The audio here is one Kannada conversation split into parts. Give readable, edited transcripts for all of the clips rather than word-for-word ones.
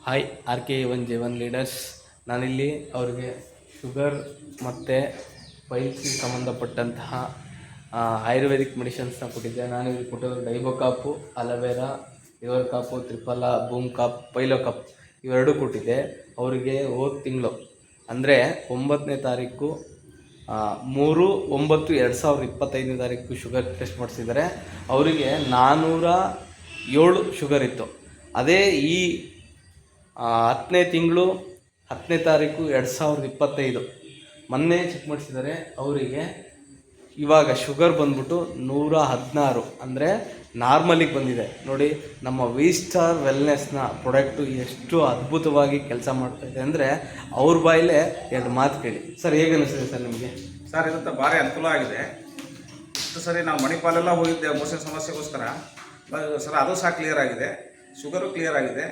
Hi RK1J1 leaders. ನಾನಿಲ್ಲಿ ಅವ್ರಿಗೆ ಶುಗರ್ ಮತ್ತು ಪೈಲ್ಸ್ಗೆ ಸಂಬಂಧಪಟ್ಟಂತಹ ಆಯುರ್ವೇದಿಕ್ ಮೆಡಿಷನ್ಸ್ನ ಕೊಟ್ಟಿದ್ದೆ. ನಾನಿಲ್ಲಿ ಕೊಟ್ಟಿರೋದು ಡೈಬೋಕಾಪು, aloe vera, liver cap, triphala, boom cap, ಪೈಲೋ ಕಪ್ ಇವೆರಡೂ ಕೊಟ್ಟಿದ್ದೆ. ಅವರಿಗೆ ಹೋದ ತಿಂಗಳು ಅಂದರೆ 9ನೇ ತಾರೀಕು 3/9/2025 ಶುಗರ್ ಟೆಸ್ಟ್ ಮಾಡಿಸಿದ್ದಾರೆ. ಅವರಿಗೆ 407 ಶುಗರ್ ಇತ್ತು. ಅದೇ ಈ 10ನೇ ತಿಂಗಳು 10ನೇ ತಾರೀಕು 2025 ಮೊನ್ನೆ ಚೆಕ್ ಮಾಡಿಸಿದ್ದಾರೆ. ಅವರಿಗೆ ಇವಾಗ ಶುಗರ್ ಬಂದ್ಬಿಟ್ಟು 116, ಅಂದರೆ ನಾರ್ಮಲಿಗೆ ಬಂದಿದೆ. ನೋಡಿ, ನಮ್ಮ ವಿ ಸ್ಟಾರ್ ವೆಲ್ನೆಸ್ನ ಪ್ರಾಡಕ್ಟು ಎಷ್ಟು ಅದ್ಭುತವಾಗಿ ಕೆಲಸ ಮಾಡ್ತಾಯಿದೆ ಅಂದರೆ ಅವ್ರ ಬಾಯಲ್ಲೇ ಎರಡು ಮಾತು ಕೇಳಿ. ಸರ್, ಹೇಗೆ ಅನಿಸಿದೆ ಸರ್ ನಿಮಗೆ? ಸರ್, ಇದರಿಂದ ಭಾರಿ ಅನುಕೂಲ ಆಗಿದೆ. ಇಷ್ಟು ಸರಿ ನಾವು ಮಣಿಪಾಲೆಲ್ಲ ಹೋಗಿದ್ದೆ ಮೋಷನ್ ಸಮಸ್ಯೆಗೋಸ್ಕರ. ಸರ್, ಅದು ಸಹ ಕ್ಲಿಯರ್ ಆಗಿದೆ. ಶುಗರು ಕ್ಲಿಯರ್ ಆಗಿದೆ.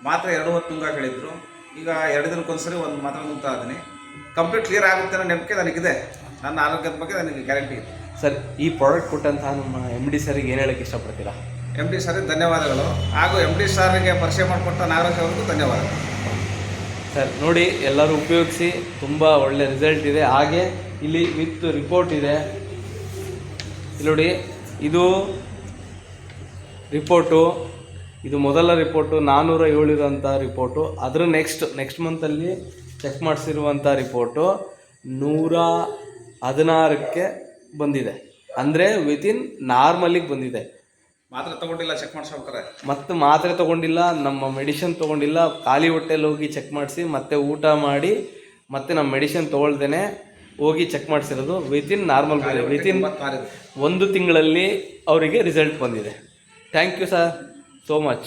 ಮಾತ್ರ 2 ಹೊತ್ತು ನುಂಗ ಹೇಳಿದ್ರು. ಈಗ 2 ದಿನಕ್ಕೊಂದ್ಸರಿ ಒಂದು ಮಾತ್ರ ನುಂಗ್ತಾ ಇದ್ದೀನಿ. ಕಂಪ್ಲೀಟ್ ಕ್ಲಿಯರ್ ಆಗುತ್ತೆ ಅನ್ನೋ ನಂಬಿಕೆ ನನಗಿದೆ. ನನ್ನ ಆರೋಗ್ಯದ ಬಗ್ಗೆ ನನಗೆ ಗ್ಯಾರಂಟಿ ಇದೆ. ಸರ್, ಈ ಪ್ರಾಡಕ್ಟ್ ಕೊಟ್ಟಂತಹ ನಮ್ಮ MD ಸರಿಗೆ ಏನು ಹೇಳೋಕ್ಕೆ ಇಷ್ಟಪಡ್ತೀರಾ? MD ಸರಿಗೆ ಧನ್ಯವಾದಗಳು. ಹಾಗೂ MD ಸಾರಿಗೆ ಪರಿಚಯ ಮಾಡಿಕೊಟ್ಟ ನಾಗರಾಜ್ ಅವ್ರಿಗೂ ಧನ್ಯವಾದಗಳು. ಸರ್, ನೋಡಿ, ಎಲ್ಲರೂ ಉಪಯೋಗಿಸಿ, ತುಂಬ ಒಳ್ಳೆ ರಿಸಲ್ಟ್ ಇದೆ. ಹಾಗೆ ಇಲ್ಲಿ ವಿತ್ ರಿಪೋರ್ಟ್ ಇದೆ. ಇಲ್ಲಿ ನೋಡಿ, ಇದು ರಿಪೋರ್ಟು, ಇದು ಮೊದಲ ರಿಪೋರ್ಟು 407 ಇರೋಂಥ ರಿಪೋರ್ಟು. ಅದರ ನೆಕ್ಸ್ಟ್ ಮಂತಲ್ಲಿ ಚೆಕ್ ಮಾಡಿಸಿರುವಂಥ ರಿಪೋರ್ಟು 116ಕ್ಕೆ ಬಂದಿದೆ. ಅಂದರೆ ವಿತಿನ್ ನಾರ್ಮಲಿಗೆ ಬಂದಿದೆ. ಮಾತ್ರೆ ತೊಗೊಂಡಿಲ್ಲ, ಚೆಕ್ ಮಾಡಿಸ್ಬೇಕಾರೆ ಮತ್ತು ಮಾತ್ರೆ ತೊಗೊಂಡಿಲ್ಲ, ನಮ್ಮ ಮೆಡಿಷನ್ ತೊಗೊಂಡಿಲ್ಲ. ಖಾಲಿ ಹೊಟ್ಟೆಲಿ ಹೋಗಿ ಚೆಕ್ ಮಾಡಿಸಿ ಮತ್ತೆ ಊಟ ಮಾಡಿ ಮತ್ತೆ ನಮ್ಮ ಮೆಡಿಷನ್ ತೊಗೊಳ್ದೇನೆ ಹೋಗಿ ಚೆಕ್ ಮಾಡಿಸಿರೋದು. ವಿತಿನ್ ನಾರ್ಮಲ್ ಬಂದಿದೆ. ವಿತಿನ್ 1 ತಿಂಗಳಲ್ಲಿ ಅವರಿಗೆ ರಿಸಲ್ಟ್ ಬಂದಿದೆ. Thank you sir, so much.